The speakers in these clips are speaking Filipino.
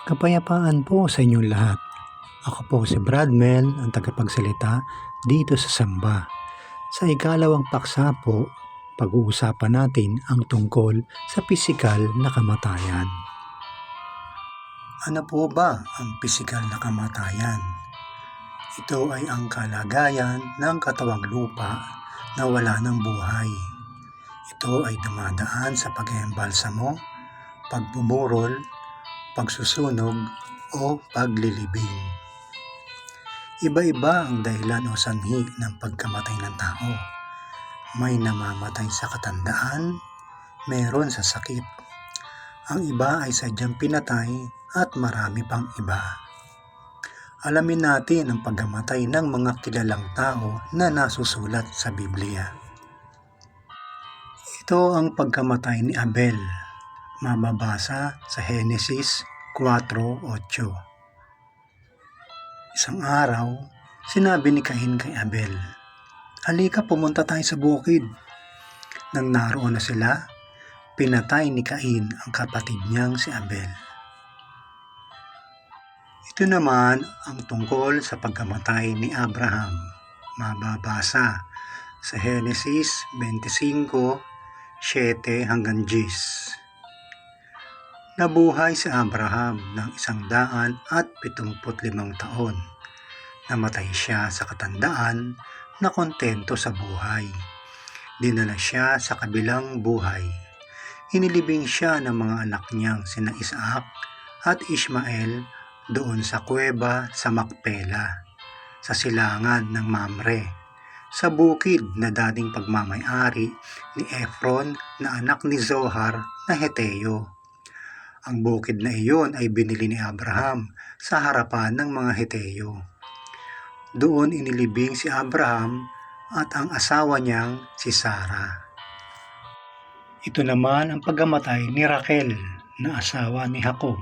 Kapayapaan po sa inyong lahat. Ako po si Bradmel, ang tagapagsalita dito sa Samba. Sa ikalawang paksa po, pag-uusapan natin ang tungkol sa pisikal na kamatayan. Ano po ba ang pisikal na kamatayan? Ito ay ang kalagayan ng katawang lupa na wala ng buhay. Ito ay dumadaan sa pag-eembalsamo, pagbuburol, pagsusunog o paglilibing. Iba-iba ang dahilan o sanhi ng pagkamatay ng tao. May namamatay sa katandaan, meron sa sakit. Ang iba ay sadyang pinatay at marami pang iba. Alamin natin ang pagkamatay ng mga kilalang tao na nasusulat sa Biblia. Ito ang pagkamatay ni Abel. Mababasa sa Henesis 4:8. Isang araw, sinabi ni Cain kay Abel, "Halika, pumunta tayo sa bukid." Nang naroon na sila, pinatay ni Cain ang kapatid niyang si Abel. Ito naman ang tungkol sa pagkamatay ni Abraham. Mababasa sa Henesis 25:7-10. Nabuhay si Abraham ng 175 taon. Namatay siya sa katandaan na kontento sa buhay. Dinala siya sa kabilang buhay. Inilibing siya ng mga anak niyang sina Isaac at Ishmael doon sa kuweba sa Macpela, sa silangan ng Mamre, sa bukid na dating pagmamay-ari ni Ephron na anak ni Zohar na Heteo. Ang bukid na iyon ay binili ni Abraham sa harapan ng mga Heteo. Doon inilibing si Abraham at ang asawa niyang si Sarah. Ito naman ang pagkamatay ni Raquel na asawa ni Jacob.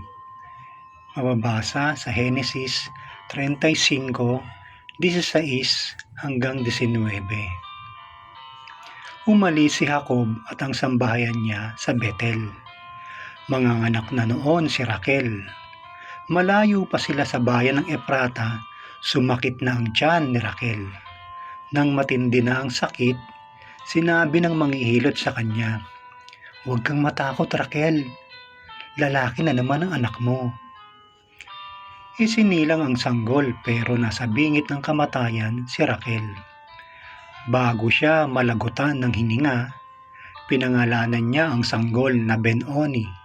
Mababasa sa Henesis 35:16-19. Umalis si Jacob at ang sambahayan niya sa Betel. Manganganak na noon si Raquel. Malayo pa sila sa bayan ng Efrata, sumakit na ang tiyan ni Raquel. Nang matindi na ang sakit, sinabi ng manghihilot sa kanya, "Huwag kang matakot, Raquel. Lalaki na naman ang anak mo." Isinilang ang sanggol pero nasa bingit ng kamatayan si Raquel. Bago siya malagutan ng hininga, pinangalanan niya ang sanggol na Ben-oni.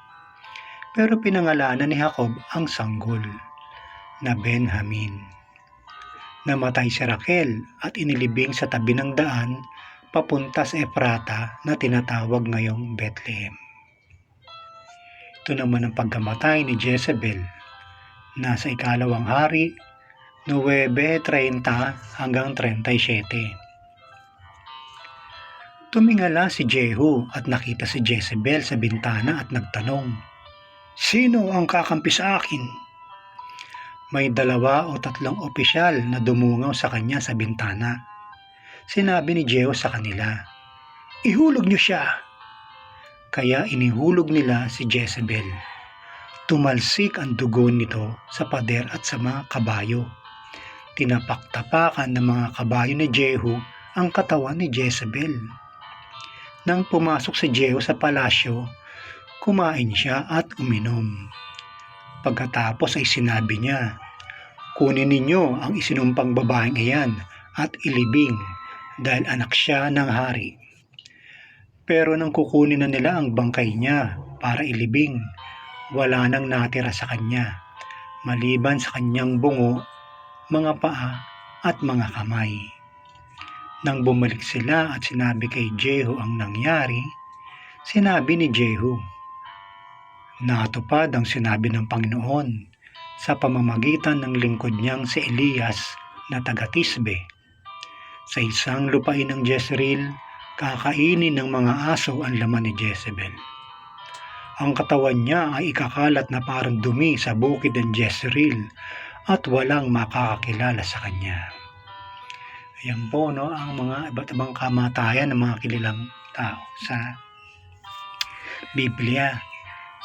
Pero pinangalanan ni Jacob ang sanggol na Benjamin. Namatay si Raquel at inilibing sa tabi ng daan papunta sa Efrata na tinatawag ngayong Bethlehem. Ito naman ang pagkamatay ni Jezebel. Nasa ikalawang hari, 9:30-37. Tumingala si Jehu at nakita si Jezebel sa bintana at nagtanong, "Sino ang kakampi sa akin?" May 2 o 3 opisyal na dumungaw sa kanya sa bintana. Sinabi ni Jehu sa kanila, "Ihulog niyo siya." Kaya inihulog nila si Jezebel. Tumalsik ang dugo nito sa pader at sa mga kabayo. Tinapak-tapakan ng mga kabayo ni Jehu ang katawan ni Jezebel. Nang pumasok si Jehu sa palasyo, kumain siya at uminom. Pagkatapos ay sinabi niya, "Kunin ninyo ang isinumpang babaeng iyan at ilibing dahil anak siya ng hari." Pero nang kukunin na nila ang bangkay niya para ilibing, wala nang natira sa kanya, maliban sa kanyang bungo, mga paa at mga kamay. Nang bumalik sila at sinabi kay Jehu ang nangyari, sinabi ni Jehu, "Natupad ang sinabi ng Panginoon sa pamamagitan ng lingkod niyang si Elias na taga-Tisbe. Sa isang lupain ng Jezreel, kakainin ng mga aso ang laman ni Jezebel. Ang katawan niya ay ikakalat na parang dumi sa bukid ng Jezreel at walang makakakilala sa kanya." Ayan po, no, ang mga iba't ibang kamatayan ng mga kilalang tao sa Biblia.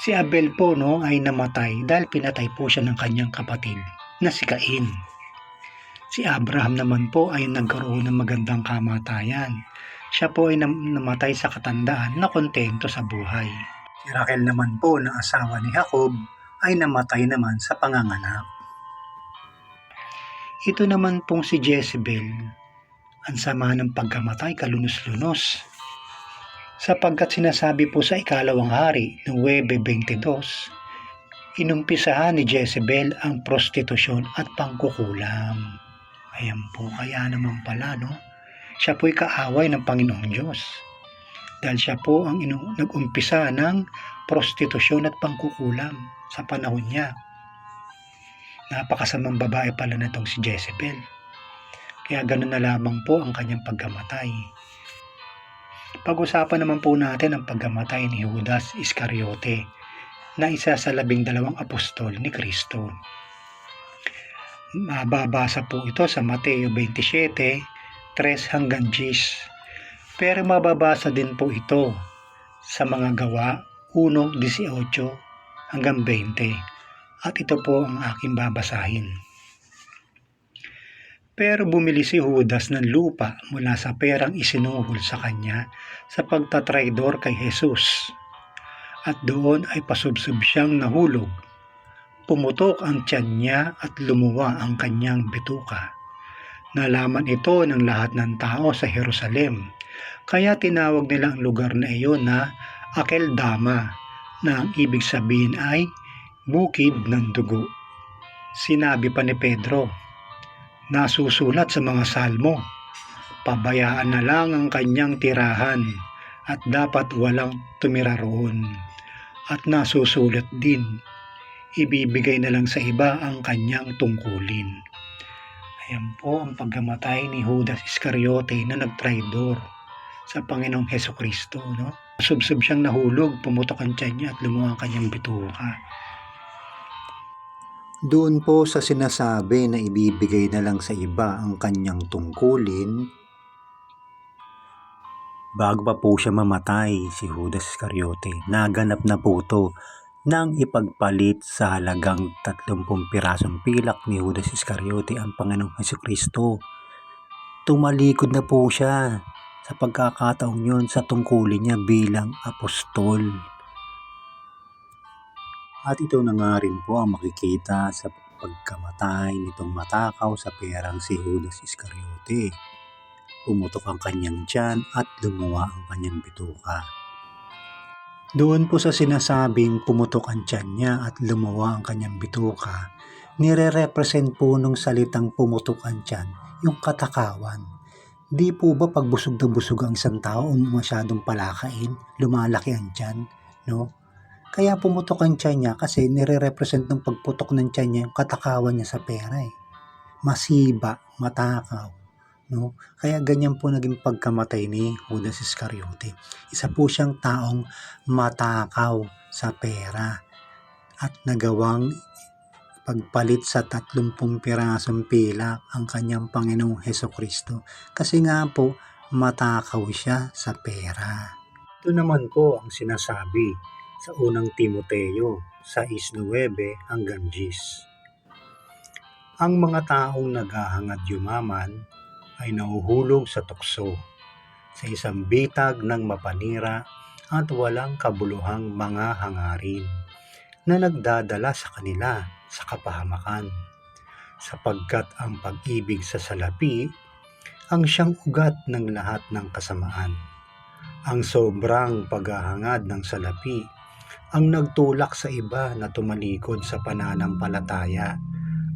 Si Abel po ay namatay dahil pinatay po siya ng kanyang kapatid na si Cain. Si Abraham naman po ay nagkaroon ng magandang kamatayan. Siya po ay namatay sa katandaan na kontento sa buhay. Si Raquel naman po na asawa ni Jacob ay namatay naman sa panganganak. Ito naman pong si Jezebel, ang sama ng pagkamatay kalunos-lunos. Sapagkat sinasabi po sa ikalawang hari ng Webe 22, inumpisahan ni Jezebel ang prostitusyon at pangkukulam. Ayan po, kaya naman pala, siya po'y kaaway ng Panginoong Diyos. Dahil siya po ang nag-umpisa ng prostitusyon at pangkukulam sa panahon niya. Napakasamang babae pala na itong si Jezebel. Kaya ganun na lamang po ang kanyang pagkamatay. Pag-usapan naman po natin ang pagkamatay ni Judas Iscariote na isa sa 12 apostol ni Kristo. Mababasa po ito sa Mateo 27, 3 hanggang 10. Pero mababasa din po ito sa mga gawa 1:18 hanggang 20. At ito po ang aking babasahin. Pero bumili si Judas ng lupa mula sa perang isinuhol sa kanya sa pagtatraidor kay Jesus. At doon ay pasubsob siyang nahulog. Pumutok ang tiyan niya at lumuwa ang kanyang bituka. Nalaman ito ng lahat ng tao sa Jerusalem. Kaya tinawag nila ang lugar na iyon na Akeldama, na ang ibig sabihin ay bukid ng dugo. Sinabi pa ni Pedro, nasusulat sa mga salmo, pabayaan na lang ang kanyang tirahan at dapat walang tumira roon. At nasusulat din, ibibigay na lang sa iba ang kanyang tungkulin. Ayan po ang pagkamatay ni Judas Iscariote na nagtraidor sa Panginoong Hesukristo. Subsob siyang nahulog, pumutok ang tiyan niya at lumuha ang kanyang bituka. Doon po sa sinasabi na ibibigay na lang sa iba ang kanyang tungkulin, bago pa po siya mamatay, si Judas Iscariote, naganap na po ito nang ipagpalit sa halagang 30 pirasong pilak ni Judas Iscariote ang Panginoong Hesukristo. Tumalikod na po siya sa pagkakataong yun sa tungkulin niya bilang apostol. At ito na nga rin po ang makikita sa pagkamatay nitong matakaw sa perang si Judas Iscariote. Pumutok ang kanyang tiyan at lumuwa ang kanyang bituka. Doon po sa sinasabing pumutok ang tiyan niya at lumuwa ang kanyang bituka, nire-represent po nung salitang pumutok ang tiyan yung katakawan. Di po ba pag busog na busog ang isang tao o masyadong palakain, lumalaki ang tiyan, no? Kaya pumutok ang tiyan niya kasi nire-represent ng pagputok ng tiyan niya yung katakawan niya sa pera. Masiba, matakaw. No? Kaya ganyan po naging pagkamatay ni Judas Iscariote. Isa po siyang taong matakaw sa pera at nagawang pagpalit sa 30 pirasong pilak ang kanyang Panginoong Hesukristo. Kasi nga po, matakaw siya sa pera. Ito naman po ang sinasabi sa unang Timoteo 6:9 hanggang 10. Ang mga taong naghahangad yumaman ay nahuhulog sa tukso, sa isang bitag ng mapanira at walang kabuluhang mga hangarin na nagdadala sa kanila sa kapahamakan, sapagkat ang pag-ibig sa salapi ang siyang ugat ng lahat ng kasamaan. Ang sobrang paghahangad ng salapi ang nagtulak sa iba na tumalikod sa pananampalataya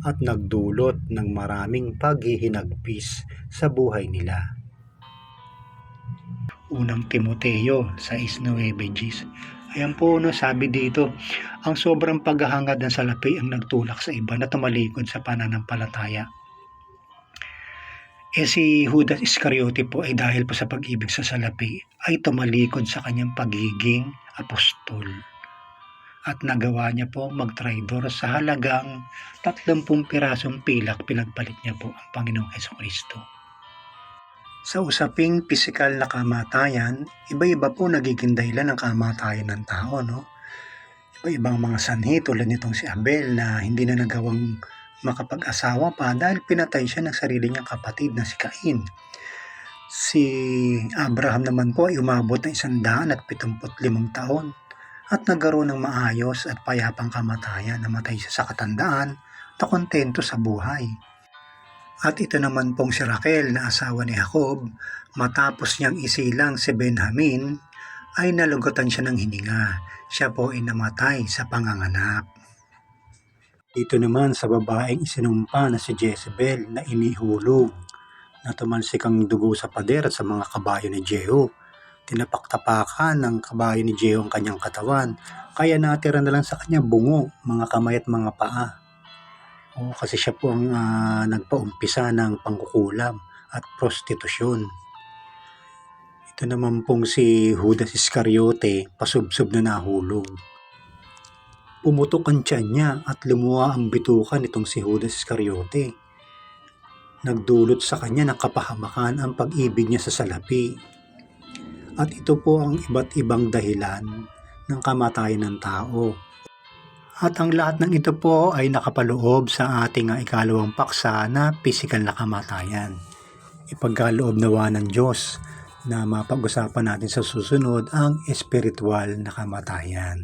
at nagdulot ng maraming paghihinagpis sa buhay nila. Unang Timoteo 6:9. Ayan po, sabi dito, ang sobrang paghahangad ng salapi ang nagtulak sa iba na tumalikod sa pananampalataya. Si Judas Iscariote po ay dahil po sa pag-ibig sa salapi ay tumalikod sa kanyang pagiging apostol. At nagawa niya po magtraidor sa halagang 30 pirasong pilak, pinagpalit niya po ang Panginoong Hesukristo. Sa usaping pisikal na kamatayan, iba-iba po nagiging dahilan ng kamatayan ng tao, ibang mga sanhi tulad nitong si Abel na hindi na nagawang makapag-asawa pa dahil pinatay siya ng sarili niyang kapatid na si Cain. Si Abraham naman po ay umabot ng 175 taon at nagkaroon ng maayos at payapang kamatayan. Namatay siya sa katandaan na kontento sa buhay. At ito naman pong si Raquel na asawa ni Jacob, matapos niyang isilang si Benjamin, ay nalugatan siya ng hininga. Siya po ay namatay sa panganganak. Dito naman sa babaeng isinumpa na si Jezebel na inihulog na tumalsik ang dugo sa pader at sa mga kabayo ni Jehu. Tinapaktapakan ng kabayo ni Jehu ang kanyang katawan, kaya natira na lang sa kanya bungo, mga kamay at mga paa. Kasi siya po ang nagpaumpisa ng pangkukulam at prostitusyon. Ito naman pong si Judas Iscariote, pasubsob na nahulog. Pumutok ang tiyan niya at lumuwa ang bitukan nitong si Judas Iscariote. Nagdulot sa kanya ng kapahamakan ang pag-ibig niya sa salapi. At ito po ang iba't ibang dahilan ng kamatayan ng tao. At ang lahat ng ito po ay nakapaloob sa ating ikalawang paksa na pisikal na kamatayan. Ipagkaloob nawa ng Diyos na mapag-usapan natin sa susunod ang espiritual na kamatayan.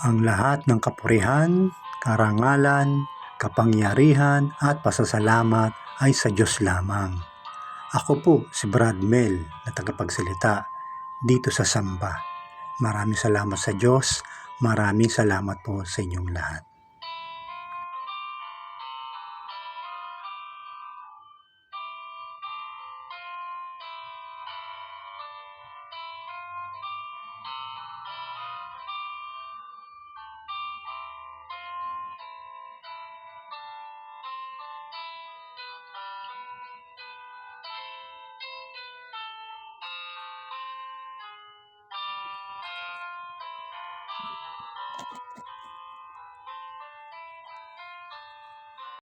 Ang lahat ng kapurihan, karangalan, kapangyarihan at pasasalamat ay sa Diyos lamang. Ako po si Brad Mel na tagapagsalita dito sa Samba. Maraming salamat sa Diyos. Maraming salamat po sa inyong lahat.